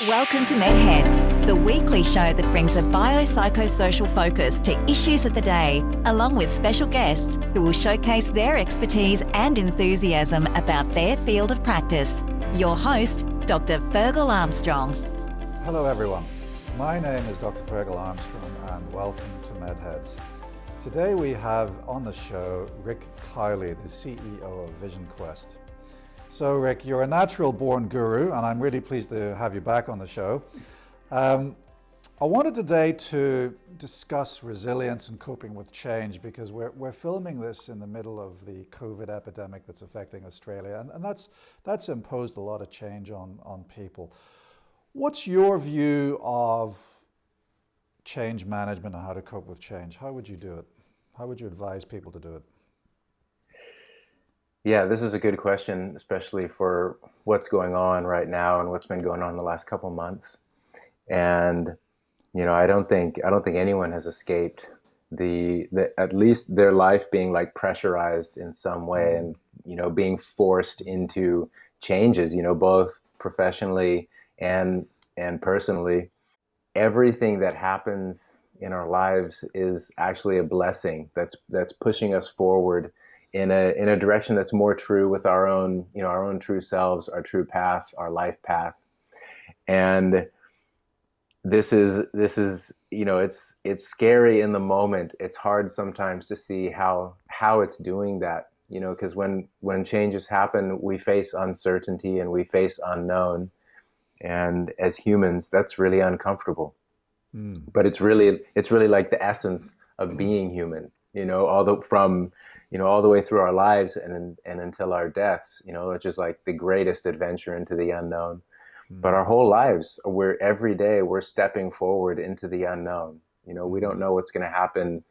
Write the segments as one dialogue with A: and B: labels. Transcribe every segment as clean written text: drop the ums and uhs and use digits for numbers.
A: Welcome to MedHeads, the weekly show that brings a biopsychosocial focus to issues of the day, along with special guests who will showcase their expertise and enthusiasm about their field of practice. Your host, Dr. Fergal Armstrong.
B: Hello everyone, my name is Dr. Fergal Armstrong and welcome to MedHeads. Today we have on the show Rick Cowley, the CEO of VysionQuest. So Rick, you're a natural born guru and I'm really pleased to have you back on the show. I wanted today to discuss resilience and coping with change because we're filming this in the middle of the COVID epidemic that's affecting Australia, and that's imposed a lot of change on people. What's your view of change management and how to cope with change? How would you do it? How would you advise people to do it?
C: Yeah, this is a good question, especially for what's going on right now and what's been going on the last couple months. And I don't think anyone has escaped the at least their life being like pressurized in some way, and being forced into changes, both professionally and personally. Everything that happens in our lives is actually a blessing that's pushing us forward in a direction that's more true with our own true selves, our true path, our life path. And this is it's scary in the moment. It's hard sometimes to see how it's doing that, because when changes happen, we face uncertainty and we face unknown. And as humans, that's really uncomfortable. But it's really like the essence of being human, all the way through our lives and until our deaths, which is like the greatest adventure into the unknown. But our whole lives, every day we're stepping forward into the unknown. We don't know what's going to happen.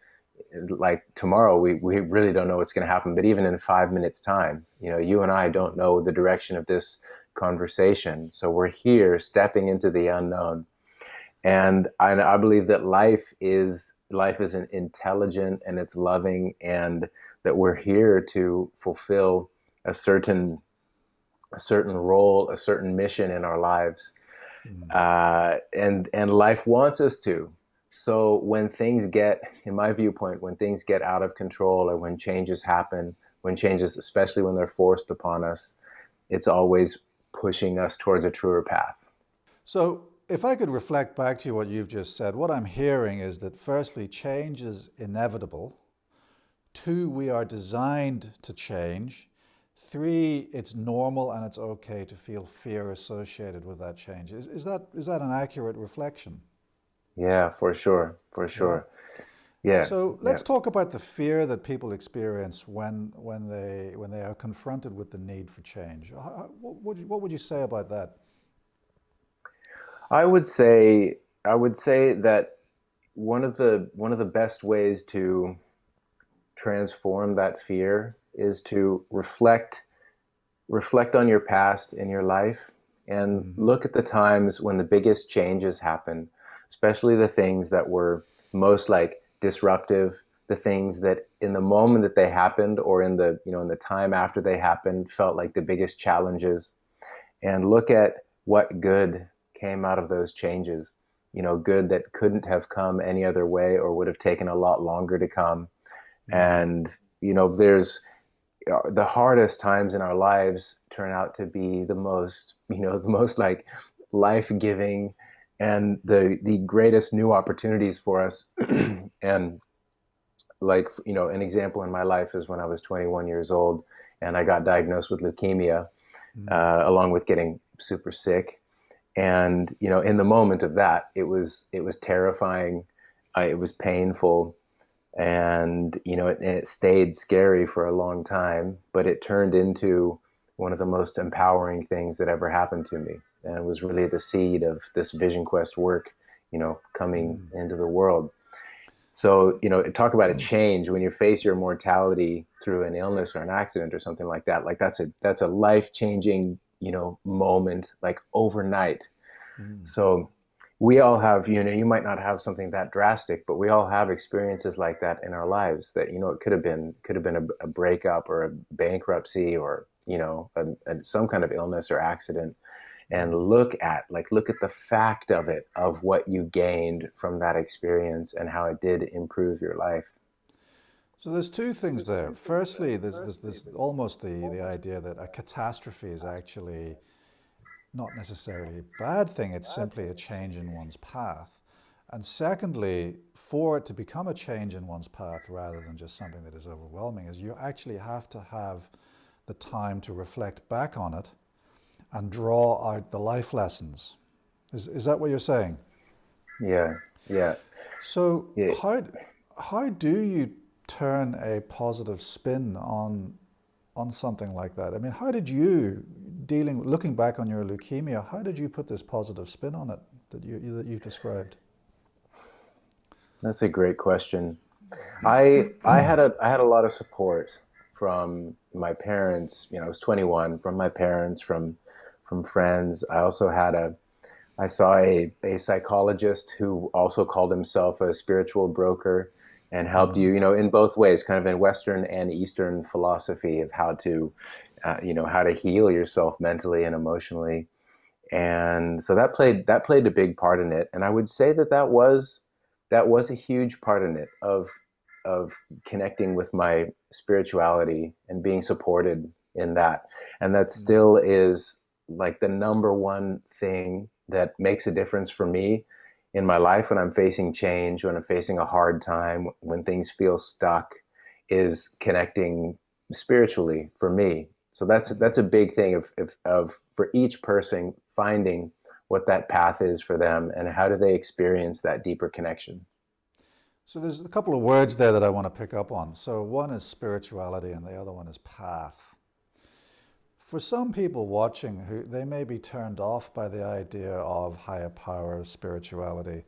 C: Like tomorrow, we really don't know what's going to happen. But even in 5 minutes time, you and I don't know the direction of this conversation. So we're here stepping into the unknown. And I believe that life is an intelligent and it's loving, and that we're here to fulfill a certain role, a certain mission in our lives. And life wants us to. So when things get, in my viewpoint, when things get out of control or when changes happen, especially when they're forced upon us, it's always pushing us towards a truer path.
B: So if I could reflect back to what you've just said, what I'm hearing is that firstly, change is inevitable. 2, we are designed to change. 3, it's normal and it's okay to feel fear associated with that change. Is that an accurate reflection?
C: Yeah, for sure. Yeah.
B: So let's talk about the fear that people experience when they are confronted with the need for change. What would you say about that?
C: I would say that one of the best ways to transform that fear is to reflect on your past in your life and look at the times when the biggest changes happen, especially the things that were most like disruptive, the things that in the moment that they happened or in the time after they happened felt like the biggest challenges, and look at what good came out of those changes, good that couldn't have come any other way or would have taken a lot longer to come. And, there's the hardest times in our lives turn out to be the most like life-giving and the greatest new opportunities for us. And like, an example in my life is when I was 21 years old and I got diagnosed with leukemia, along with getting super sick. And, in the moment of that, it was terrifying. It was painful. And, it stayed scary for a long time, but it turned into one of the most empowering things that ever happened to me. And it was really the seed of this VysionQuest work, coming into the world. So, talk about a change when you face your mortality through an illness or an accident or something like that. Like that's a life-changing, moment, like overnight. So we all have, you might not have something that drastic, but we all have experiences like that in our lives that, it could have been a breakup or a bankruptcy or, some kind of illness or accident. and look at the fact of it, of what you gained from that experience and how it did improve your life.
B: So there's two things there. Firstly, there's almost the idea that a catastrophe is actually not necessarily a bad thing, it's simply a change in one's path. And secondly, for it to become a change in one's path rather than just something that is overwhelming, is you actually have to have the time to reflect back on it and draw out the life lessons. Is that what you're saying?
C: Yeah, yeah.
B: So
C: Yeah.
B: how do you turn a positive spin on something like that? I mean, how did you, looking back on your leukemia, how did you put this positive spin on it that you've described?
C: That's a great question. I had a lot of support from my parents. I was 21, from my parents, from friends. I saw a psychologist who also called himself a spiritual broker and helped you, in both ways, kind of in Western and Eastern philosophy of how to, how to heal yourself mentally and emotionally. And so that played a big part in it. And I would say that was a huge part in it, of connecting with my spirituality and being supported in that. And that still is like the number one thing that makes a difference for me in my life when I'm facing change, when I'm facing a hard time, when things feel stuck, is connecting spiritually for me. So that's a big thing of for each person finding what that path is for them and how do they experience that deeper connection.
B: So there's a couple of words there that I want to pick up on. So one is spirituality and the other one is path. For some people watching, who they may be turned off by the idea of higher power, spirituality,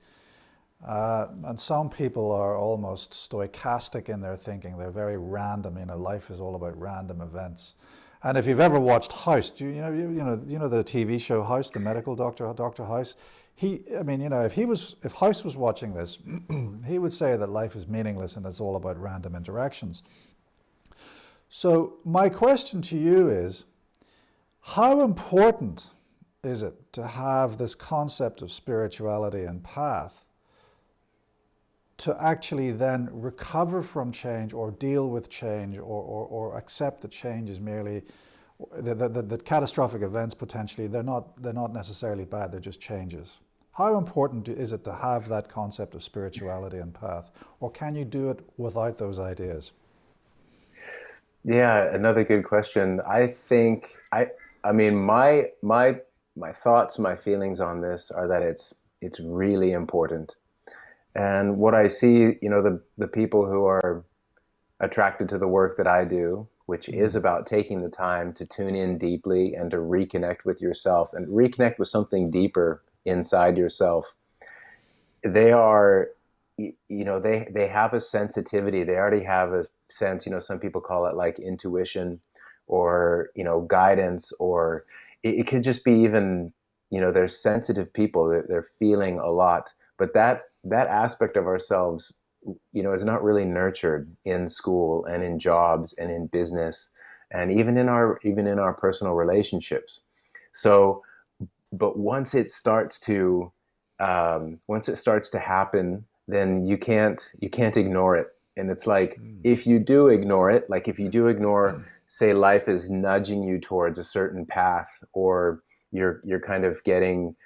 B: and some people are almost stochastic in their thinking. They're very random. Life is all about random events. And if you've ever watched House, you know the TV show House, the medical doctor, Dr. House. If House was watching this, he would say that life is meaningless and it's all about random interactions. So my question to you is, how important is it to have this concept of spirituality and path to actually then recover from change or deal with change or accept that change is merely, that catastrophic events potentially, they're not necessarily bad, they're just changes? How important is it to have that concept of spirituality and path, or can you do it without those ideas?
C: Yeah, another good question. I mean, my thoughts, my feelings on this are that it's really important. And what I see, the people who are attracted to the work that I do, which is about taking the time to tune in deeply and to reconnect with yourself and reconnect with something deeper inside yourself. They are, they have a sensitivity. They already have a sense, some people call it like intuition or, guidance, or it could just be even, they're sensitive people. They're feeling a lot, but that aspect of ourselves, is not really nurtured in school and in jobs and in business and even in our personal relationships. So, but once it starts to happen, then you can't ignore it. And it's like, if you do ignore it, like if you do ignore, say, life is nudging you towards a certain path, or you're kind of getting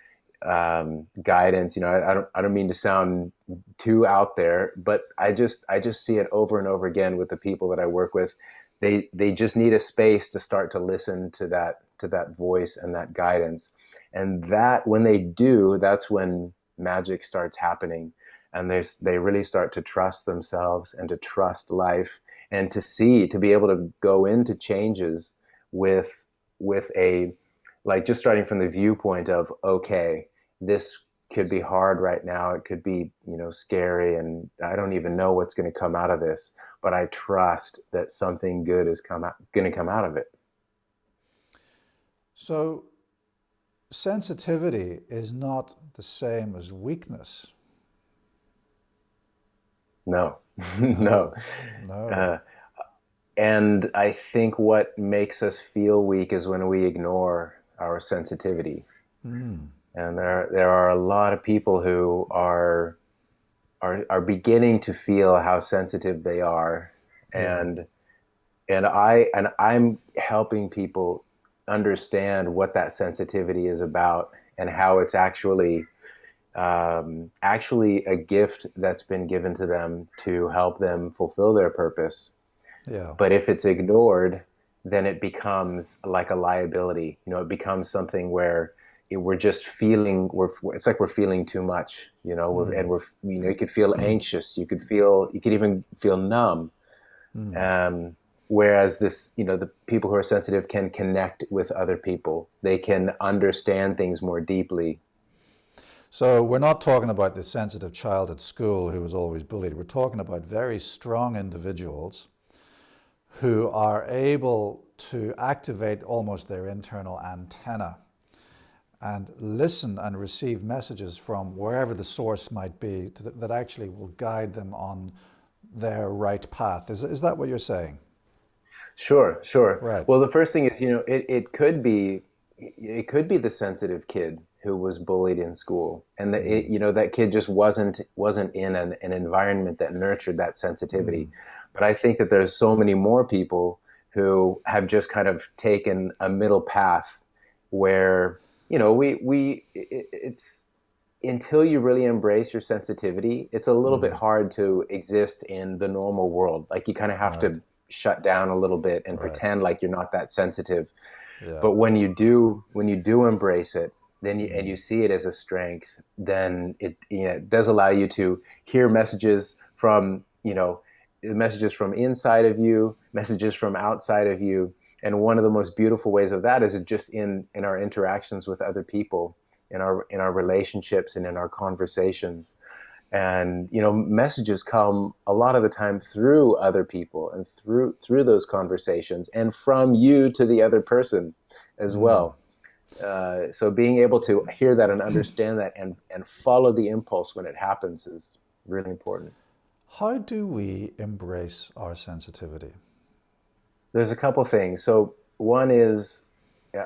C: guidance. I don't mean to sound too out there, but I just see it over and over again with the people that I work with. They just need a space to start to listen to that voice and that guidance. And that, when they do, that's when magic starts happening, and they really start to trust themselves and to trust life, and to be able to go into changes with a, like, just starting from the viewpoint of, okay, this could be hard right now. It could be, scary, and I don't even know what's going to come out of this, but I trust that something good is going to come out of it.
B: So sensitivity is not the same as weakness.
C: No, no.
B: No.
C: And I think what makes us feel weak is when we ignore our sensitivity.
B: Mm.
C: And there are a lot of people who are beginning to feel how sensitive they are,
B: Yeah.
C: and I'm helping people understand what that sensitivity is about and how it's actually a gift that's been given to them to help them fulfill their purpose.
B: Yeah.
C: But if it's ignored, then it becomes like a liability. It becomes something where we're just feeling, it's like we're feeling too much, and you could feel anxious. You could even feel numb. Whereas the people who are sensitive can connect with other people. They can understand things more deeply.
B: So we're not talking about the sensitive child at school who was always bullied. We're talking about very strong individuals who are able to activate almost their internal antenna and listen and receive messages from wherever the source might be that actually will guide them on their right path. Is that what you're saying?
C: Sure, sure.
B: Right.
C: Well, the first thing is, it could be the sensitive kid who was bullied in school, and that kid just wasn't in an environment that nurtured that sensitivity. But I think that there's so many more people who have just kind of taken a middle path where, it's until you really embrace your sensitivity, it's a little bit hard to exist in the normal world. Like, you kind of have
B: Right.
C: to shut down a little bit and
B: Right.
C: pretend like you're not that sensitive.
B: Yeah.
C: But when you do embrace it, then you see it as a strength, then it does allow you to hear messages from inside of you, messages from outside of you. And one of the most beautiful ways of that is just in our interactions with other people, in our relationships and in our conversations. And messages come a lot of the time through other people and through those conversations, and from you to the other person as well. So being able to hear that and understand that, and follow the impulse when it happens, is really important.
B: How do we embrace our sensitivity?
C: There's a couple things. So one is,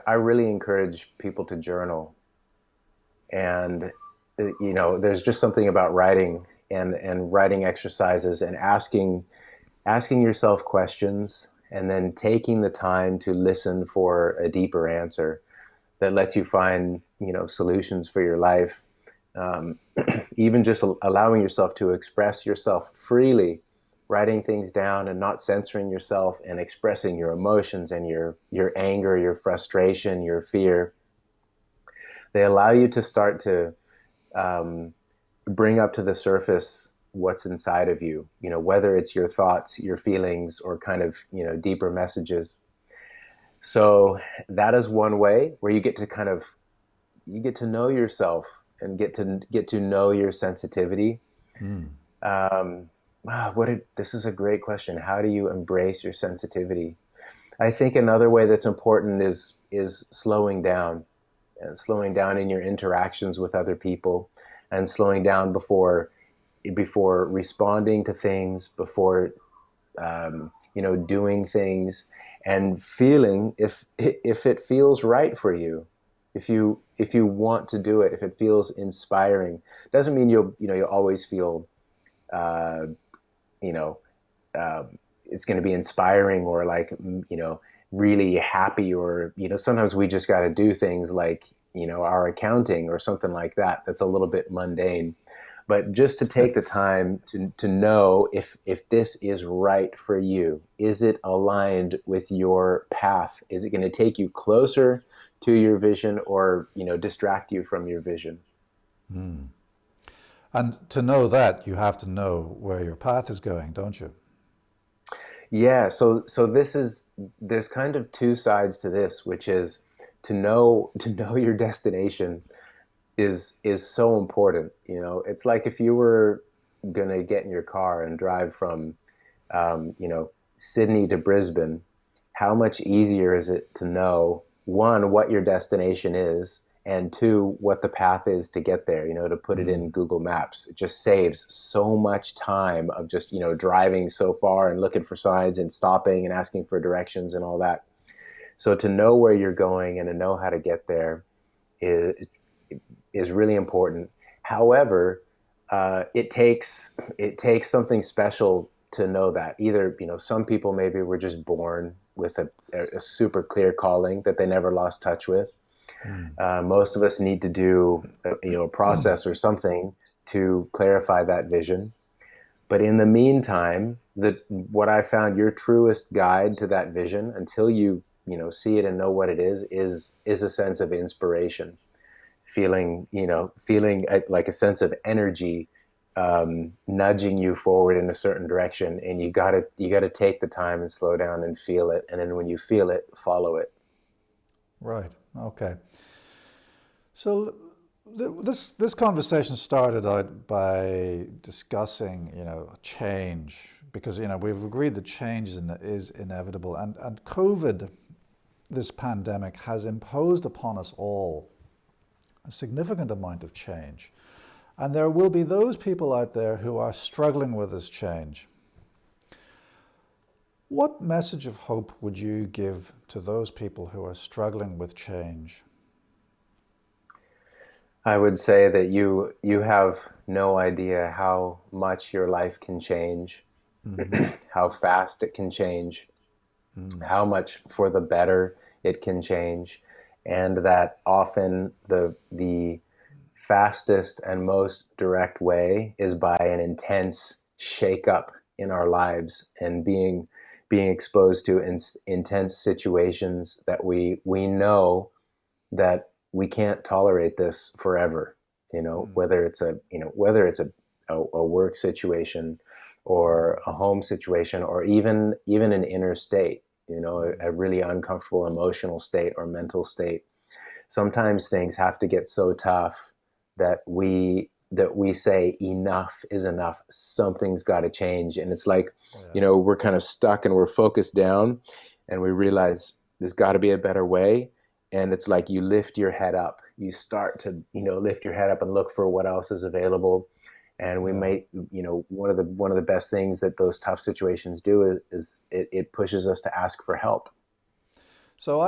C: I really encourage people to journal. And there's just something about writing and writing exercises, and asking yourself questions, and then taking the time to listen for a deeper answer that lets you find solutions for your life. um, Even just allowing yourself to express yourself freely, writing things down and not censoring yourself, and expressing your emotions and your anger, your frustration, your fear. They allow you to start to um, bring up to the surface what's inside of you, whether it's your thoughts, your feelings, or kind of, deeper messages. So that is one way where you get to know yourself and get to know your sensitivity. Um, this is a great question. How do you embrace your sensitivity? I think another way that's important is slowing down in your interactions with other people, and slowing down before responding to things, before doing things, and feeling if it feels right for you. If you want to do it, if it feels inspiring, doesn't mean you'll always feel uh, you know uh, it's going to be inspiring, or like, really happy, or sometimes we just got to do things like, our accounting or something like that, that's a little bit mundane. But just to take the time to know if this is right for you. Is it aligned with your path? Is it going to take you closer to your vision, or distract you from your vision?
B: And to know that, you have to know where your path is going, don't you?
C: Yeah, so there's kind of two sides to this, which is to know your destination is so important. It's like if you were gonna get in your car and drive from Sydney to Brisbane. How much easier is it to know, one, what your destination is, and two, what the path is to get there, to put it in Google Maps. It just saves so much time of just, driving so far and looking for signs and stopping and asking for directions and all that. So to know where you're going and to know how to get there is really important. However, it takes something special to know that. Either, some people maybe were just born with a super clear calling that they never lost touch with. Most of us need to do a process or something to clarify that vision. But in the meantime, what I found, your truest guide to that vision, until you see it and know what it is a sense of inspiration, feeling like a sense of energy nudging you forward in a certain direction, and you gotta take the time and slow down and feel it, and then when you feel it, follow it.
B: Right. Okay. So this conversation started out by discussing, change, because we've agreed that change is inevitable, and COVID, this pandemic, has imposed upon us all a significant amount of change, and there will be those people out there who are struggling with this change. What message of hope would you give to those people who are struggling with change?
C: I would say that you have no idea how much your life can change, how fast it can change, how much for the better it can change, and that often the fastest and most direct way is by an intense shake-up in our lives, and being exposed to intense situations that we know that we can't tolerate this forever. Whether it's a work situation or a home situation, or even an inner state, a really uncomfortable emotional state or mental state. Sometimes things have to get so tough that we say enough is enough. Something's got to change. And it's like, we're kind of stuck and we're focused down, and we realize there's got to be a better way. And it's like you lift your head up. You start to, lift your head up and look for what else is available. And we may, one of the best things that those tough situations do is it pushes us to ask for help.
B: So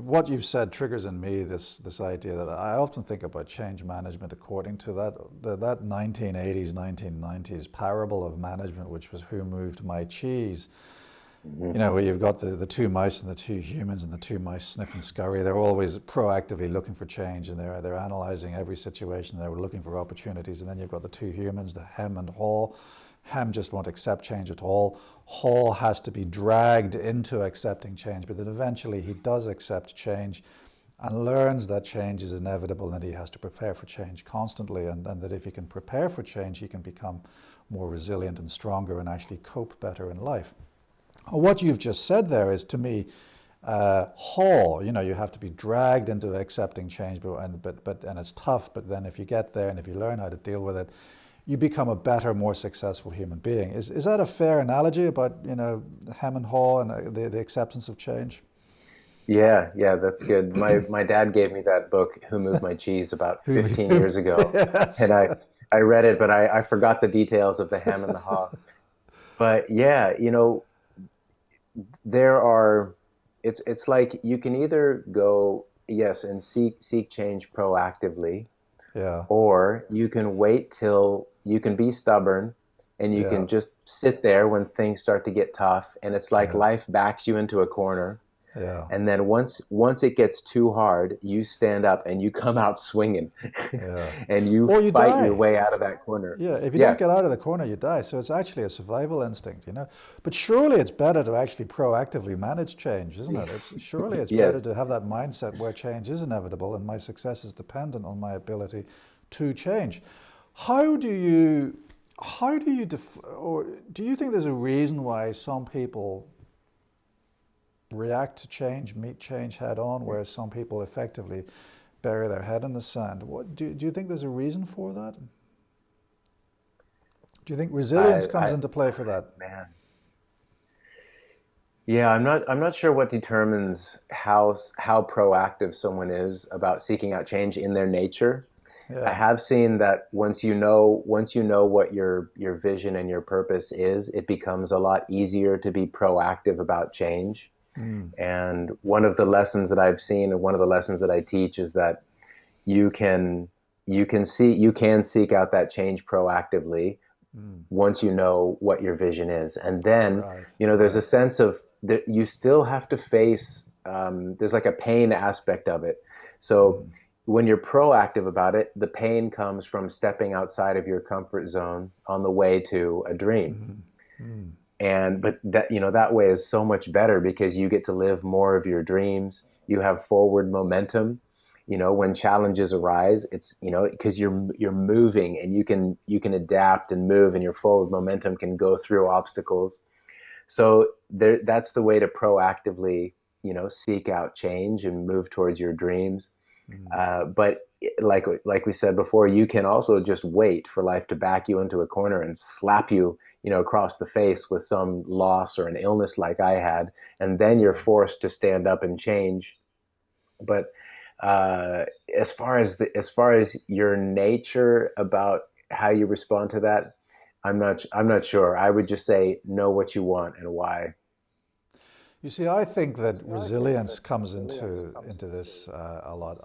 B: what you've said triggers in me this idea that I often think about change management according to that 1980s, 1990s parable of management, which was who moved my cheese. Where you've got the two mice and the two humans, and the two mice sniff and scurry. They're always proactively looking for change, and they're analyzing every situation. They're looking for opportunities. And then you've got the two humans, the hem and haw. Hem just won't accept change at all. Haw has to be dragged into accepting change, but then eventually he does accept change and learns that change is inevitable, and that he has to prepare for change constantly, and that if he can prepare for change, he can become more resilient and stronger and actually cope better in life. What you've just said there is, to me, haw. You have to be dragged into accepting change, and it's tough. But then, if you get there and if you learn how to deal with it, you become a better, more successful human being. Is that a fair analogy about hem and haw and the acceptance of change?
C: Yeah, that's good. My dad gave me that book, Who Moved My Cheese, about 15 years ago, yes. And I read it, but I forgot the details of the hem and the haw. But yeah, it's like you can either go, yes, and seek change proactively, or you can wait till you can be stubborn, and you can just sit there when things start to get tough, and it's like life backs you into a corner.
B: Yeah.
C: And then once it gets too hard, you stand up and you come out swinging, and you fight your way out of that corner.
B: Yeah, if you don't get out of the corner, you die. So it's actually a survival instinct, But surely it's better to actually proactively manage change, isn't it? Surely it's better to have that mindset where change is inevitable and my success is dependent on my ability to change. How do you or do you think there's a reason why some people react to change, meet change head on, whereas some people effectively bury their head in the sand? Do you think there's a reason for that? Do you think resilience comes into play for that?
C: Man. Yeah, I'm not sure what determines how proactive someone is about seeking out change in their nature. Yeah. I have seen that once you know what your vision and your purpose is, it becomes a lot easier to be proactive about change. And one of the lessons that I've seen, and one of the lessons that I teach, is that you can you can seek out that change proactively once you know what your vision is. And then,
B: Right,
C: there's a
B: right.
C: sense of that you still have to face, there's like a pain aspect of it. So when you're proactive about it, the pain comes from stepping outside of your comfort zone on the way to a dream. And but that, that way is so much better because you get to live more of your dreams. You have forward momentum. When challenges arise, it's, because you're moving, and you can adapt and move, and your forward momentum can go through obstacles. So that's the way to proactively, seek out change and move towards your dreams. But like we said before, you can also just wait for life to back you into a corner and slap you, across the face with some loss or an illness like I had, and then you're forced to stand up and change. But as far as your nature about how you respond to that, I'm not sure. I would just say know what you want and why.
B: You see, I think that resilience comes into this a lot.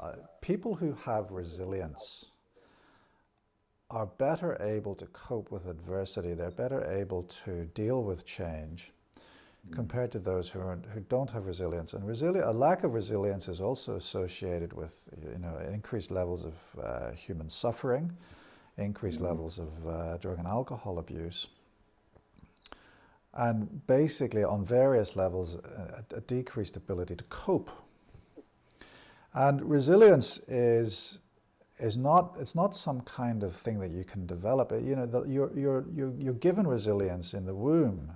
B: People who have resilience are better able to cope with adversity. They're better able to deal with change compared to those who don't have resilience. And a lack of resilience is also associated with increased levels of human suffering, increased levels of drug and alcohol abuse, and basically on various levels a decreased ability to cope. And resilience is not, it's not some kind of thing that you can develop. You're given resilience in the womb,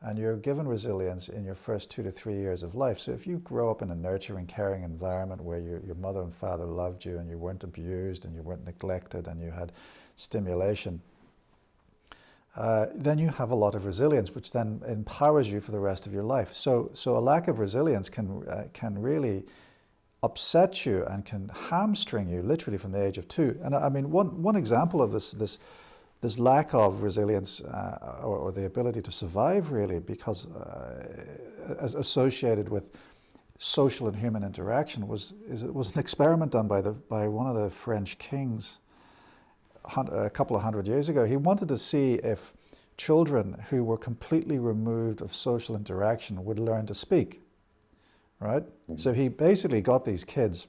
B: and you're given resilience in your first 2 to 3 years of life. So if you grow up in a nurturing, caring environment where your mother and father loved you, and you weren't abused, and you weren't neglected, and you had stimulation, then you have a lot of resilience, which then empowers you for the rest of your life. So a lack of resilience can really upset you and can hamstring you literally from the age of 2. And I mean, one example of this lack of resilience or the ability to survive, really, because as associated with social and human interaction, was an experiment done by one of the French kings a couple of hundred years ago. He wanted to see if children who were completely removed of social interaction would learn to speak, right? So he basically got these kids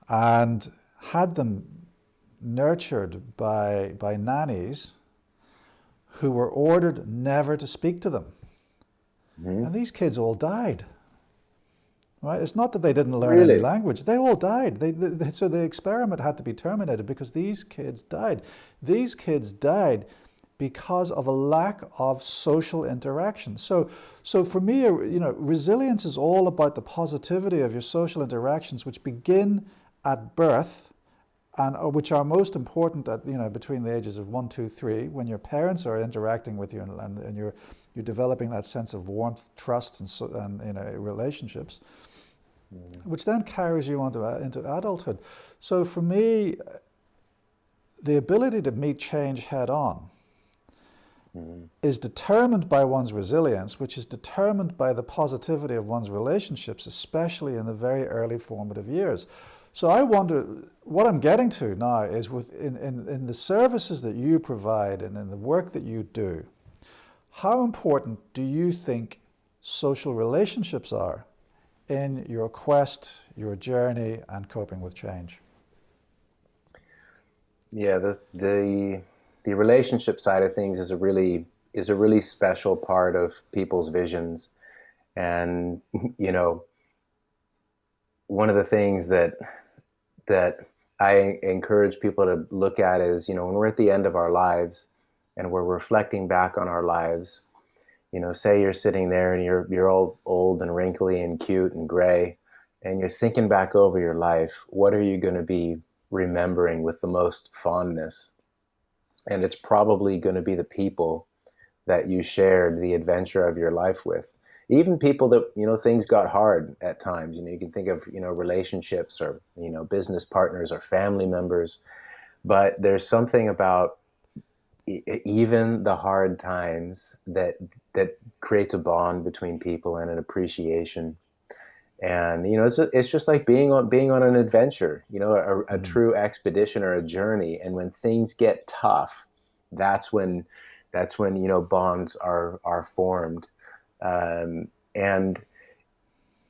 B: and had them nurtured by nannies who were ordered never to speak to them. And these kids all died. Right? It's not that they didn't learn any language. They all died. So the experiment had to be terminated because these kids died. These kids died because of a lack of social interaction. So for me, resilience is all about the positivity of your social interactions, which begin at birth, and which are most important at between the ages of 1, 2, 3, when your parents are interacting with you, and you're developing that sense of warmth, trust, and relationships, which then carries you into adulthood. So for me, the ability to meet change head on is determined by one's resilience, which is determined by the positivity of one's relationships, especially in the very early formative years. So I wonder, what I'm getting to now is in the services that you provide and in the work that you do, how important do you think social relationships are in your quest, your journey, and coping with change?
C: Yeah, the relationship side of things is a really special part of people's visions. And one of the things that I encourage people to look at is, when we're at the end of our lives and we're reflecting back on our lives, say you're sitting there and you're all old and wrinkly and cute and gray, and you're thinking back over your life, what are you going to be remembering with the most fondness? And it's probably going to be the people that you shared the adventure of your life with. Even people that, things got hard at times. You can think of, relationships or, business partners or family members. But there's something about even the hard times that creates a bond between people and an appreciation. And it's just like being on an adventure, a true expedition or a journey. And when things get tough, that's when bonds are formed. um, and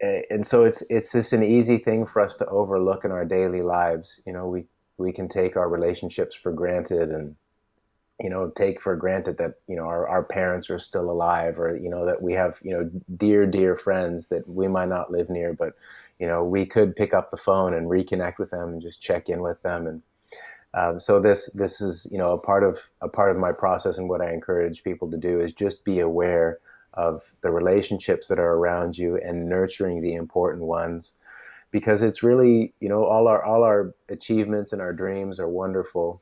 C: and so it's just an easy thing for us to overlook in our daily lives. We can take our relationships for granted, and take for granted that our parents are still alive, or that we have dear friends that we might not live near, but we could pick up the phone and reconnect with them and just check in with them. And so this is a part of my process, and what I encourage people to do is just be aware of the relationships that are around you and nurturing the important ones, because it's really all our achievements and our dreams are wonderful,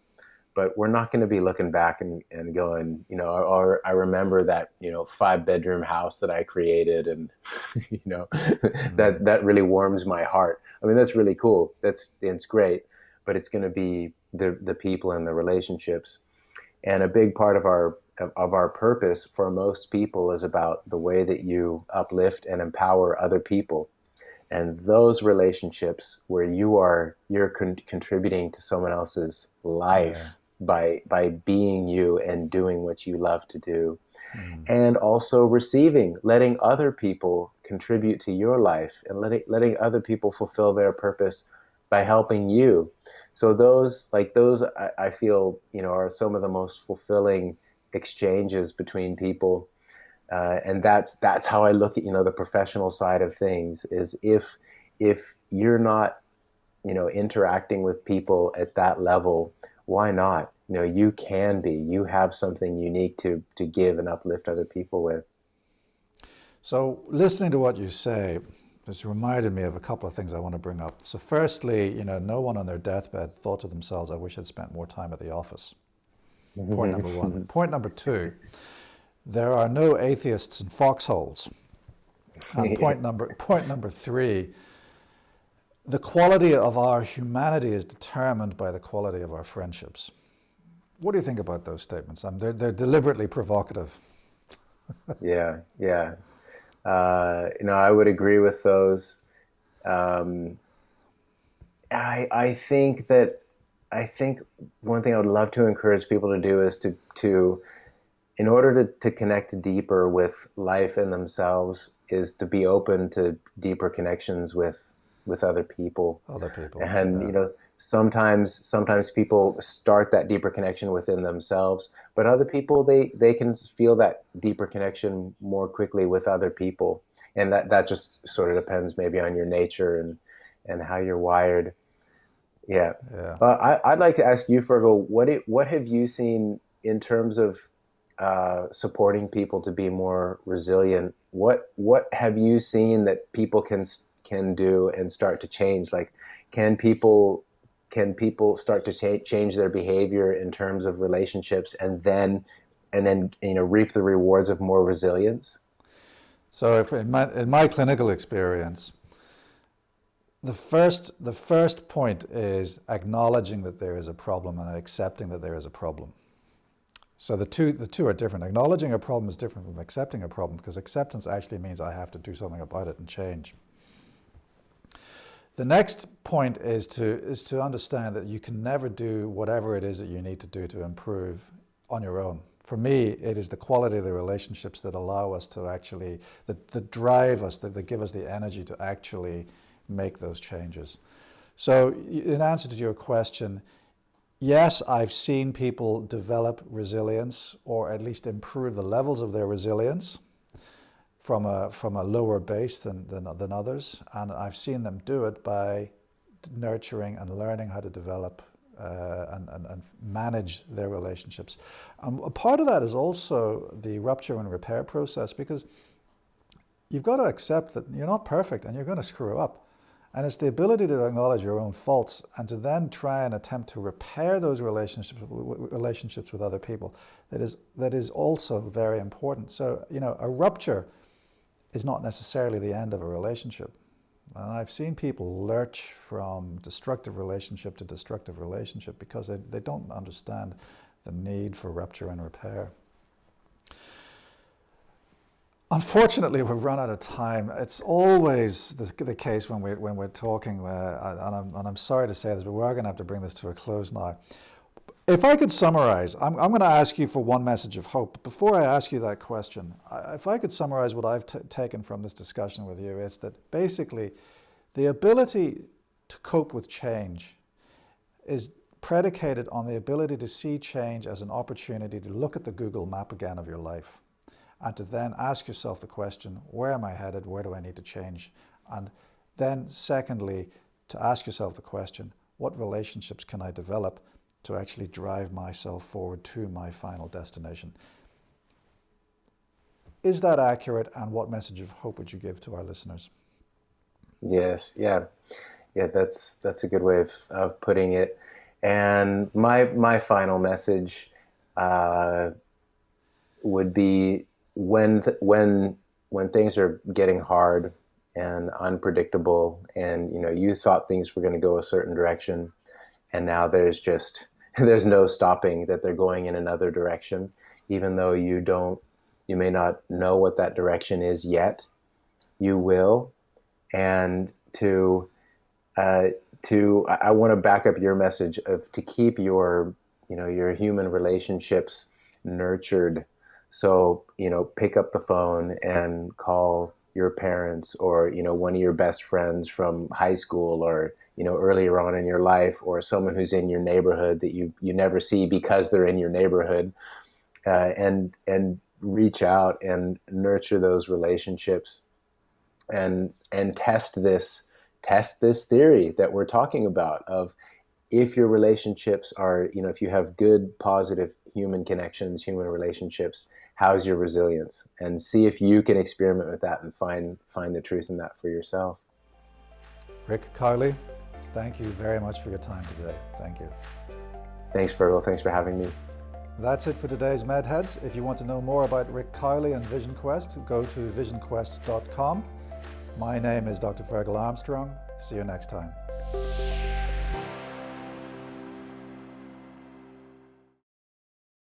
C: but we're not going to be looking back and going, or I remember that 5-bedroom house that I created, and that really warms my heart. I mean, that's really cool. It's great, but it's going to be the people and the relationships. And a big part of our purpose for most people is about the way that you uplift and empower other people. And those relationships where you're contributing to someone else's life by being you and doing what you love to do, and also letting other people contribute to your life, and letting other people fulfill their purpose by helping you. So those I feel are some of the most fulfilling exchanges between people. And that's how I look at the professional side of things. Is if you're not interacting with people at that level, why not? You have something unique to give and uplift other people with.
B: So listening to what you say, it's reminded me of a couple of things I want to bring up. So firstly, no one on their deathbed thought to themselves, I wish I'd spent more time at the office. Point number one. Point number two, there are no atheists in foxholes. And point number three, the quality of our humanity is determined by the quality of our friendships. What do you think about those statements? They're deliberately provocative.
C: Yeah. I would agree with those. I think one thing I would love to encourage people to do is to in order to connect deeper with life and themselves, is to be open to deeper connections with other people. And sometimes people start that deeper connection within themselves, but other people, they can feel that deeper connection more quickly with other people. And that just sort of depends maybe on your nature and how you're wired. Yeah. I'd like to ask you, Fergal, what have you seen in terms of supporting people to be more resilient? What have you seen that people can do and start to change? Like, can people start to change their behavior in terms of relationships, and then reap the rewards of more resilience?
B: So if in my clinical experience, the first point is acknowledging that there is a problem and accepting that there is a problem. So the two are different. Acknowledging a problem is different from accepting a problem, because acceptance actually means I have to do something about it and change. The next point is to understand that you can never do whatever it is that you need to do to improve on your own. For me, it is the quality of the relationships that allow us to actually, that drive us, that give us the energy to actually make those changes. So in answer to your question, yes, I've seen people develop resilience, or at least improve the levels of their resilience from a lower base than others, and I've seen them do it by nurturing and learning how to develop and manage their relationships. A part of that is also the rupture and repair process, because you've got to accept that you're not perfect and you're going to screw up. And it's the ability to acknowledge your own faults and to then try and attempt to repair those relationships with other people that is also very important. So, a rupture is not necessarily the end of a relationship. And I've seen people lurch from destructive relationship to destructive relationship because they don't understand the need for rupture and repair. Unfortunately, we've run out of time. It's always the case when we're talking, and I'm sorry to say this, but we are going to have to bring this to a close now. If I could summarize, I'm going to ask you for one message of hope. Before I ask you that question, if I could summarize what I've taken from this discussion with you, is that basically the ability to cope with change is predicated on the ability to see change as an opportunity to look at the Google map again of your life, and to then ask yourself the question, where am I headed? Where do I need to change? And then secondly, to ask yourself the question, what relationships can I develop to actually drive myself forward to my final destination? Is that accurate? And what message of hope would you give to our listeners?
C: Yes, yeah. That's a good way of putting it. And my final message would be, when things are getting hard and unpredictable, and you thought things were going to go a certain direction, and now there's no stopping that they're going in another direction, even though you may not know what that direction is yet, you will. And I want to back up your message to keep your human relationships nurtured. So, pick up the phone and call your parents, or, one of your best friends from high school, or, earlier on in your life, or someone who's in your neighborhood that you never see because they're in your neighborhood, and reach out and nurture those relationships, and test this theory that we're talking about of, if your relationships are, if you have good, positive human connections, human relationships, how's your resilience? And see if you can experiment with that and find the truth in that for yourself.
B: Rick Cowley, thank you very much for your time today. Thank you.
C: Thanks, Fergal. Thanks for having me.
B: That's it for today's MedHeads. If you want to know more about Rick Cowley and VysionQuest, go to visionquest.com. My name is Dr. Fergal Armstrong. See you next time.